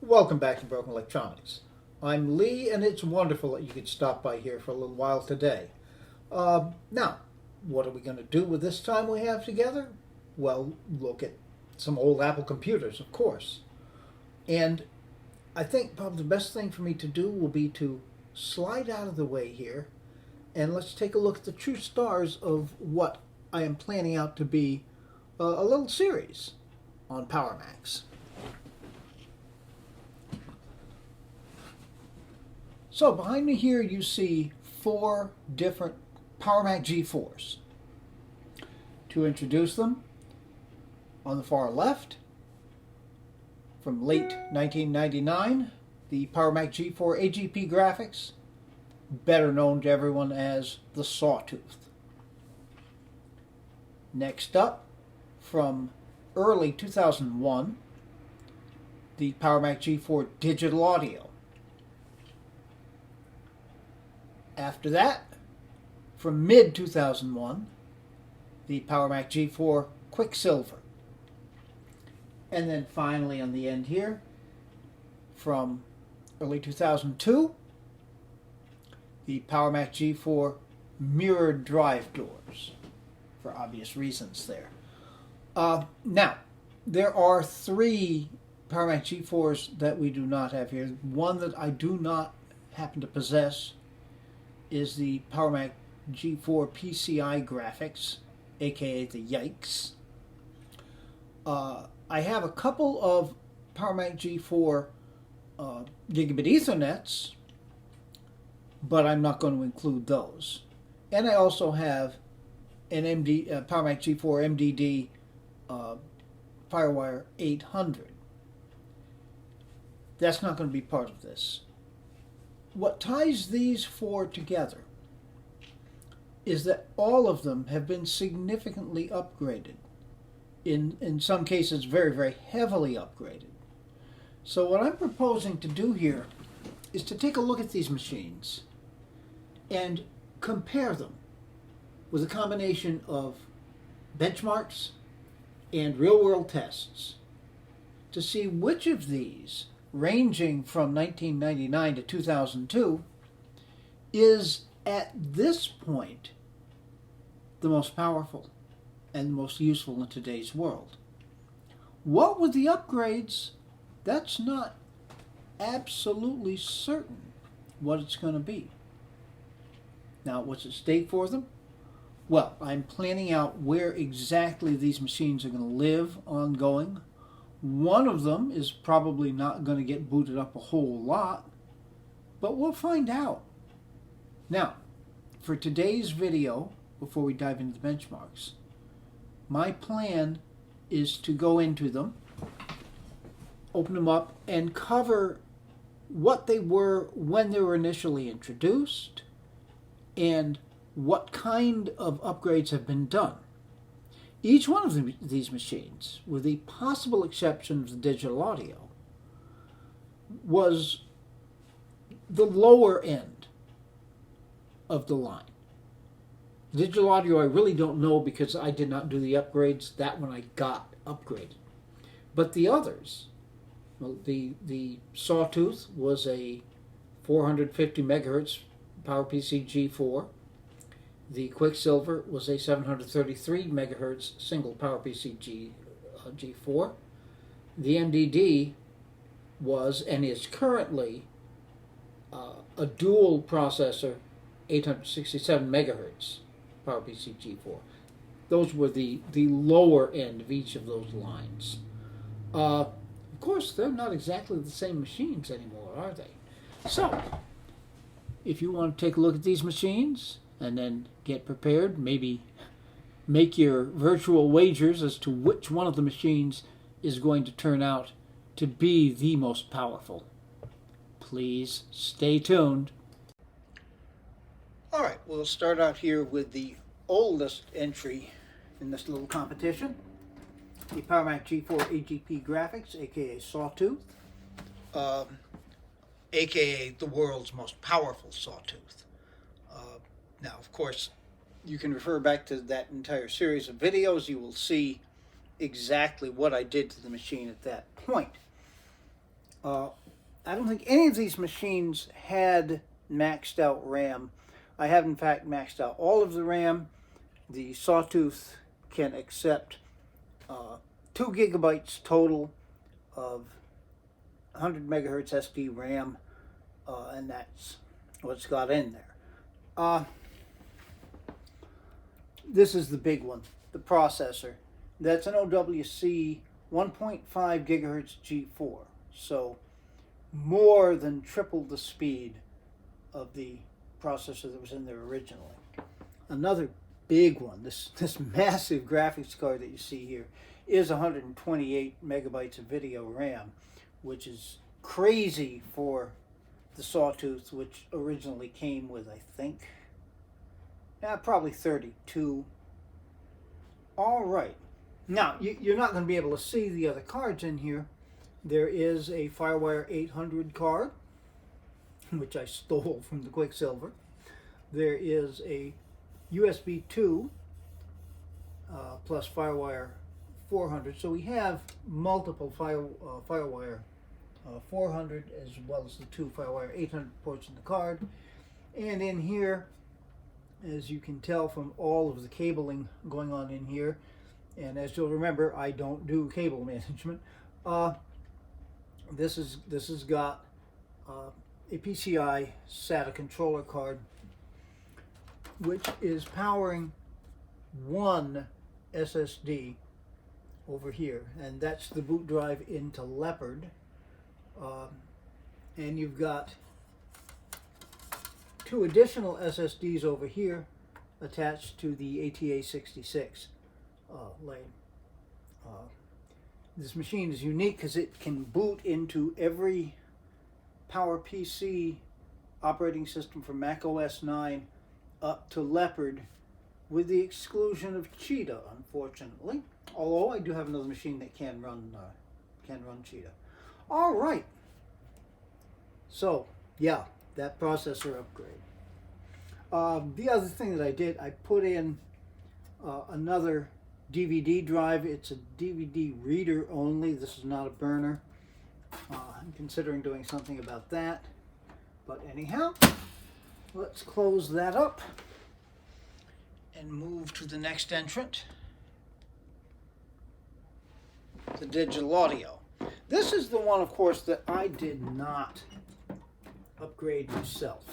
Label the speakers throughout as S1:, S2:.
S1: Welcome back to Broken Electronics. I'm Lee, and it's wonderful that you could stop by here for a little while today. Now, what are we going to do with this time we have together? Well, look at some old Apple computers, of course. And I think probably the best thing for me to do will be to slide out of the way here, and let's take a look at the true stars of what I am planning out to be a little series on Power Macs. So behind me here you see four different Power Mac G4s. To introduce them, on the far left, from late 1999, the Power Mac G4 AGP graphics, better known to everyone as the Sawtooth. Next up, from early 2001, the Power Mac G4 digital audio. After that, from mid-2001, the Power Mac G4 QuickSilver. And then finally on the end here, from early 2002, the Power Mac G4 mirrored drive doors, for obvious reasons there. Now, there are three Power Mac G4s that we do not have here. One that I do not happen to possess is the Power Mac G4 PCI graphics, aka the Yikes. I have a couple of Power Mac G4 gigabit Ethernets, but I'm not going to include those. And I also have an Power Mac G4 MDD Firewire 800. That's not going to be part of this. What ties these four together is that all of them have been significantly upgraded. In some cases, very, very heavily upgraded. So what I'm proposing to do here is to take a look at these machines and compare them with a combination of benchmarks and real-world tests to see which of these, ranging from 1999 to 2002, is at this point the most powerful and the most useful in today's world. What with the upgrades, that's not absolutely certain what it's going to be. Now, what's at stake for them? Well, I'm planning out where exactly these machines are going to live ongoing. One of them is probably not going to get booted up a whole lot, but we'll find out. Now, for today's video, before we dive into the benchmarks, my plan is to go into them, open them up, and cover what they were when they were initially introduced and what kind of upgrades have been done. Each one of these machines, with the possible exception of the digital audio, was the lower end of the line. Digital audio I really don't know because I did not do the upgrades. That one I got upgraded. But the others, well, the Sawtooth was a 450 megahertz PowerPC G4. The QuickSilver was a 733 megahertz single PowerPC G4. The MDD was and is currently a dual processor 867 megahertz PowerPC G4. Those were the lower end of each of those lines. Of course, they're not exactly the same machines anymore, are they? So, if you want to take a look at these machines and then get prepared, maybe make your virtual wagers as to which one of the machines is going to turn out to be the most powerful, please stay tuned. All right, we'll start out here with the oldest entry in this little competition, the Power Mac G4 AGP graphics, aka Sawtooth, aka the world's most powerful Sawtooth. Now, of course, you can refer back to that entire series of videos. You will see exactly what I did to the machine at that point. I don't think any of these machines had maxed out RAM. I have in fact maxed out all of the RAM. The Sawtooth can accept 2 gigabytes total of 100 megahertz SD RAM, and that's what's got in there. This is the big one, the processor. That's an OWC 1.5 gigahertz G4, so more than triple the speed of the processor that was in there originally. Another big one, this massive graphics card that you see here, is 128 megabytes of video RAM, which is crazy for the Sawtooth, which originally came with, I think, probably 32. All right. Now, you're not going to be able to see the other cards in here. There is a FireWire 800 card, which I stole from the QuickSilver. There is a USB 2 plus FireWire 400. So we have multiple FireWire 400 as well as the 2 FireWire 800 ports in the card. And in here, as you can tell from all of the cabling going on in here, and as you'll remember, I don't do cable management. This has got a PCI SATA controller card, which is powering one SSD over here, and that's the boot drive into Leopard. And you've got 2 additional SSDs over here attached to the ATA66 lane. This machine is unique because it can boot into every PowerPC operating system from Mac OS 9 up to Leopard, with the exclusion of Cheetah, unfortunately. Although I do have another machine that can run Cheetah. All right. So yeah, that processor upgrade. The other thing that I did, I put in another DVD drive. It's a DVD reader only. This is not a burner. I'm considering doing something about that. But anyhow, let's close that up and move to the next entrant, the digital audio. This is the one, of course, that I did not upgrade myself.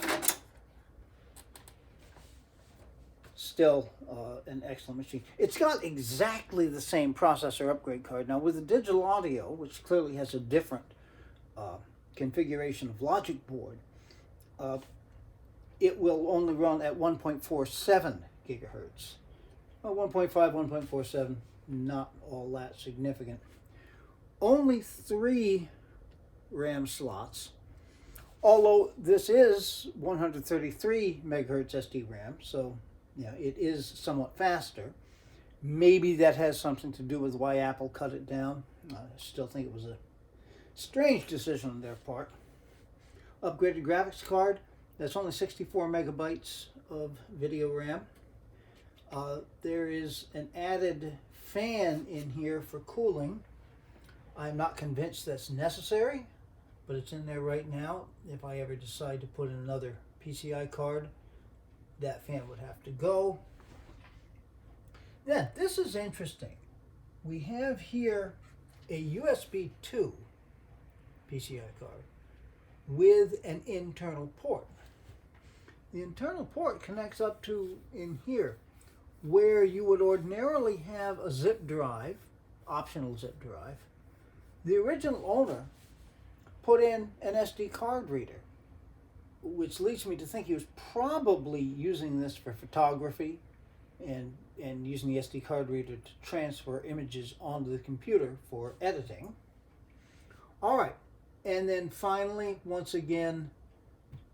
S1: Still an excellent machine. It's got exactly the same processor upgrade card. Now with the digital audio, which clearly has a different configuration of logic board, it will only run at 1.47 gigahertz. Well, 1.5, 1.47, not all that significant. Only 3 RAM slots, although this is 133 megahertz SD RAM, so yeah, it is somewhat faster. Maybe that has something to do with why Apple cut it down. I still think it was a strange decision on their part. Upgraded graphics card. That's only 64 megabytes of video RAM. There is an added fan in here for cooling. I'm not convinced that's necessary, but it's in there right now. If I ever decide to put in another PCI card, that fan would have to go. Then, this is interesting. We have here a USB 2 PCI card with an internal port. The internal port connects up to in here, where you would ordinarily have a zip drive, optional zip drive. The original owner put in an SD card reader, which leads me to think he was probably using this for photography and using the SD card reader to transfer images onto the computer for editing. All right, and then finally, once again,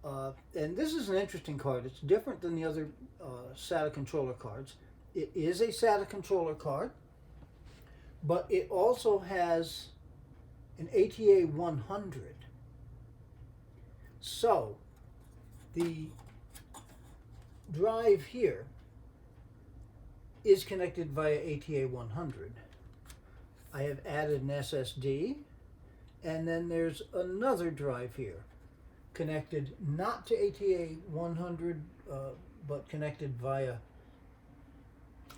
S1: and this is an interesting card. It's different than the other SATA controller cards. It is a SATA controller card, but it also has an ATA 100. So the drive here is connected via ATA 100. I have added an SSD, And then there's another drive here, connected not to ATA 100, but connected via.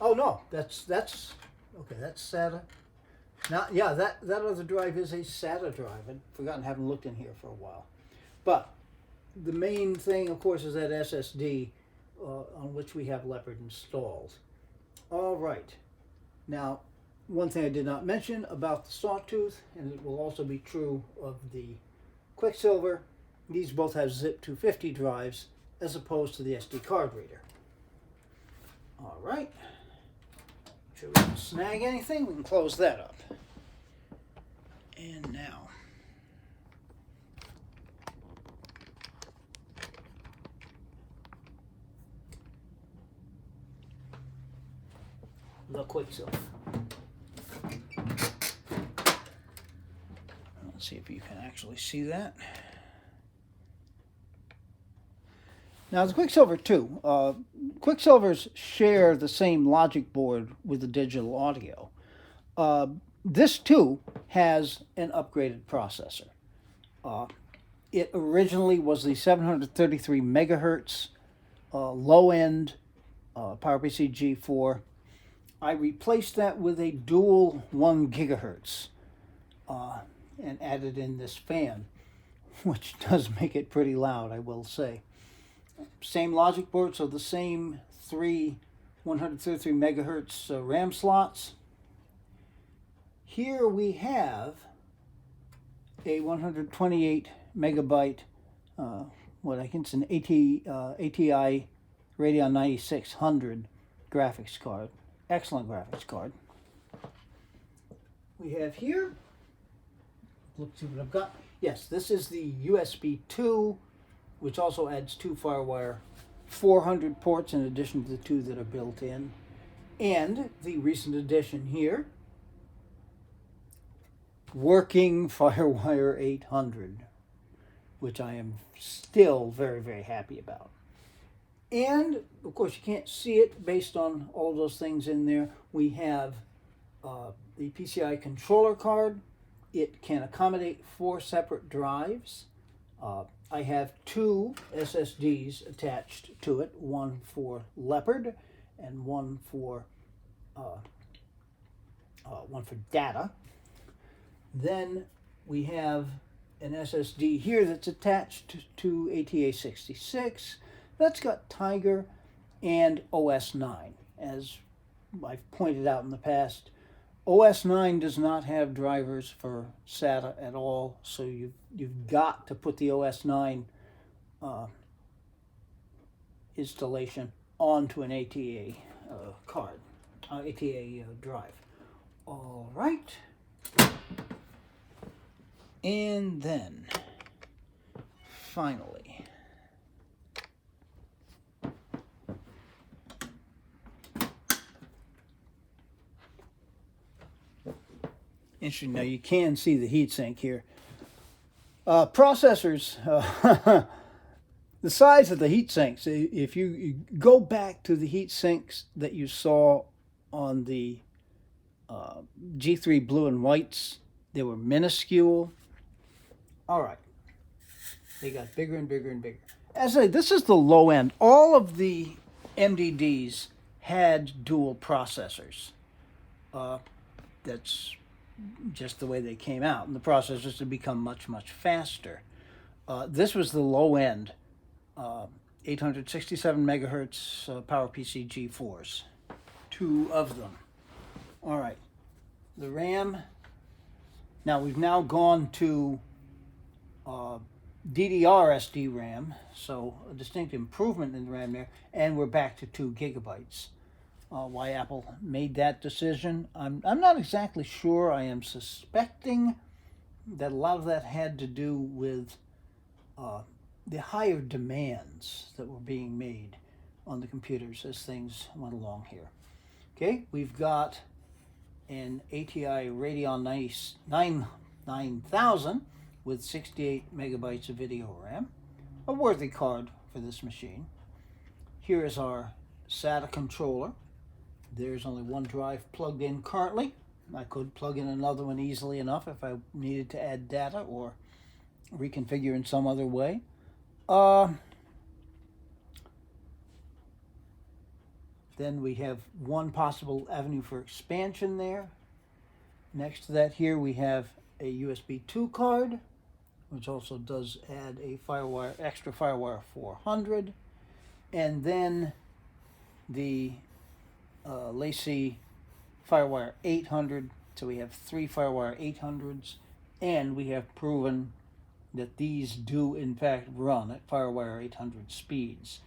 S1: Oh no, that's okay. That's SATA. Now, yeah, that other drive is a SATA drive. I'd forgotten, haven't looked in here for a while. But the main thing, of course, is that SSD on which we have Leopard installed. All right. Now, one thing I did not mention about the Sawtooth, and it will also be true of the QuickSilver, these both have zip 250 drives as opposed to the SD card reader. All right. Make sure we don't snag anything. We can close that up. And now, the QuickSilver. Let's see if you can actually see that. Now the QuickSilver too. QuickSilvers share the same logic board with the digital audio. This too has an upgraded processor. It originally was the 733 megahertz low-end PowerPC G4. I replaced that with a dual 1 gigahertz and added in this fan, which does make it pretty loud, I will say. Same logic board, so the same three 133 megahertz RAM slots. Here we have a 128 megabyte, what I think is an ATI Radeon 9600 graphics card. Excellent graphics card. We have here, look, see what I've got. Yes, this is the USB 2, which also adds 2 FireWire 400 ports in addition to the 2 that are built in. And the recent addition here, working FireWire 800, which I am still very, very happy about. And, of course, you can't see it based on all those things in there. We have the PCI controller card. It can accommodate 4 separate drives. I have 2 SSDs attached to it, one for Leopard and one for data. Then we have an SSD here that's attached to ATA66. That's got Tiger and OS 9. As I've pointed out in the past, OS 9 does not have drivers for SATA at all, so you've got to put the OS 9 installation onto an ATA card, ATA drive. All right. And then, finally, interesting. Now you can see the heatsink here. Processors, the size of the heatsinks, if you go back to the heatsinks that you saw on the G3 blue and whites, they were minuscule. All right. They got bigger and bigger and bigger. As I say, this is the low end. All of the MDDs had dual processors. That's just the way they came out. And the processors have become much, much faster. This was the low end, 867 megahertz PowerPC G4s. 2 of them. All right. The RAM. Now we've now gone to DDR SD RAM, so a distinct improvement in the RAM there, and we're back to 2 gigabytes. Why Apple made that decision, I'm not exactly sure. I am suspecting that a lot of that had to do with the higher demands that were being made on the computers as things went along here. Okay, we've got an ATI Radeon 9000 with 68 megabytes of video RAM, a worthy card for this machine. Here is our SATA controller. There's only one drive plugged in currently, I could plug in another one easily enough if I needed to add data or reconfigure in some other way. Then we have one possible avenue for expansion there. Next to that here we have a USB 2 card, which also does add a FireWire, extra FireWire 400. And then the Lacey FireWire 800. So we have 3 FireWire 800s, and we have proven that these do in fact run at FireWire 800 speeds.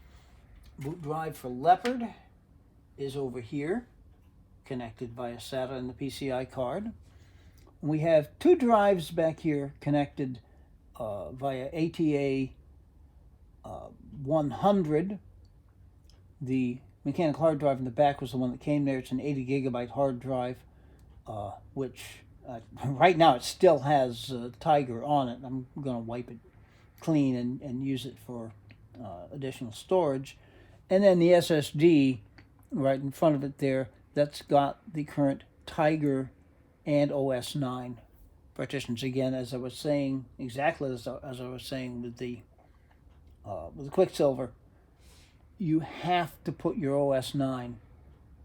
S1: Boot drive for Leopard is over here, connected via SATA and the PCI card. We have 2 drives back here connected via ATA 100. The mechanical hard drive in the back was the one that came there. It's an 80 gigabyte hard drive, which right now it still has Tiger on it. I'm going to wipe it clean and use it for additional storage. And then the SSD right in front of it there, that's got the current Tiger and OS 9 partitions. Again, as I was saying, exactly as I was saying with the QuickSilver, you have to put your OS 9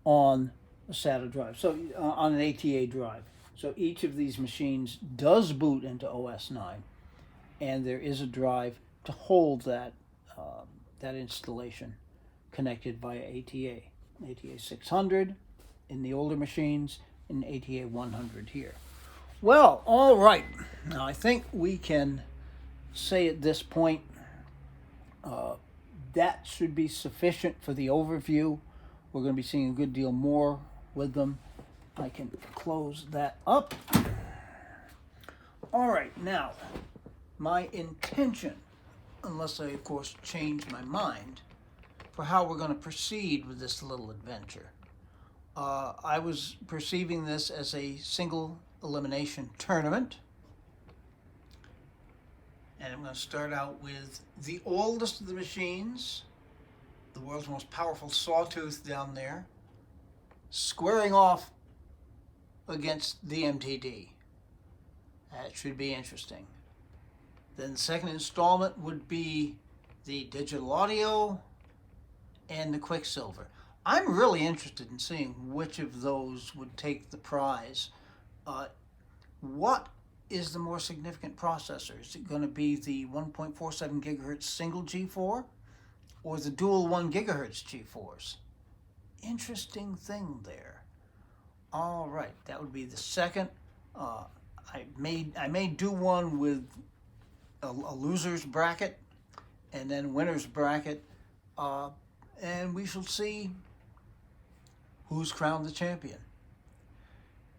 S1: on a SATA drive, so on an ATA drive. So each of these machines does boot into OS 9, and there is a drive to hold that that installation connected via ATA 600 in the older machines, and ATA 100 here. Well, all right. Now I think we can say at this point that should be sufficient for the overview. We're going to be seeing a good deal more with them. I can close that up. All right, now, my intention, unless I, of course, change my mind, for how we're going to proceed with this little adventure. I was perceiving this as a single elimination tournament. And I'm going to start out with the oldest of the machines, the world's most powerful Sawtooth down there, squaring off against the MTD. That should be interesting. Then the second installment would be the digital audio and the QuickSilver. I'm really interested in seeing which of those would take the prize. What is the more significant processor? Is it going to be the 1.47 gigahertz single G4 or the dual 1 gigahertz G4s? Interesting thing there. All right, that would be the second. I may do one with a loser's bracket and then winner's bracket, and we shall see who's crowned the champion.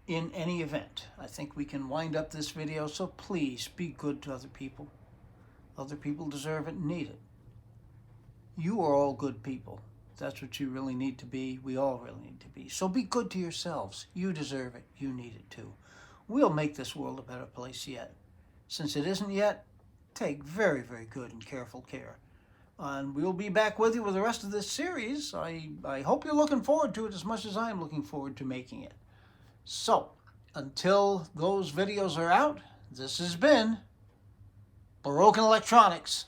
S1: In any event, I think we can wind up this video, so please be good to other people. Other people deserve it and need it. You are all good people. That's what you really need to be. We all really need to be. So be good to yourselves. You deserve it. You need it too. We'll make this world a better place yet. Since it isn't yet, take very, very good and careful care. And we'll be back with you with the rest of this series. I hope you're looking forward to it as much as I'm looking forward to making it. So, until those videos are out, this has been Broken Electronics.